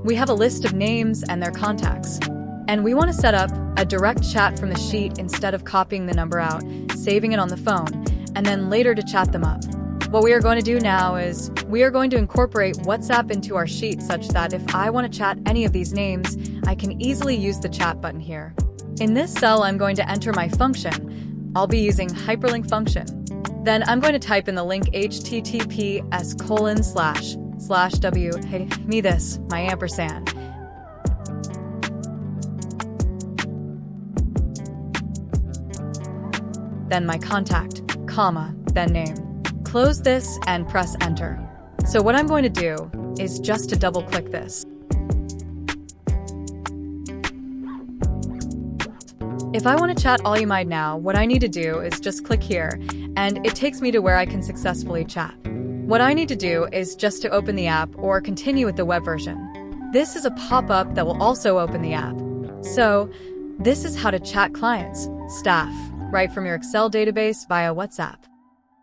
We have a list of names and their contacts. And we want to set up a direct chat from the sheet instead of copying the number out, saving it on the phone, and then later to chat them up. What we are going to do now is we are going to incorporate WhatsApp into our sheet such that if I want to chat any of these names, I can easily use the chat button here. In this cell, I'm going to enter my function. I'll be using hyperlink function. Then I'm going to type in the link https://w, hey, me this, my ampersand. Then my contact, comma, then name. Close this and press enter. So what I'm going to do is just to double click this. If I want to chat all you might now, what I need to do is just click here, and it takes me to where I can successfully chat. What I need to do is just to open the app or continue with the web version. This is a pop-up that will also open the app. So, this is how to chat clients, staff, right from your Excel database via WhatsApp.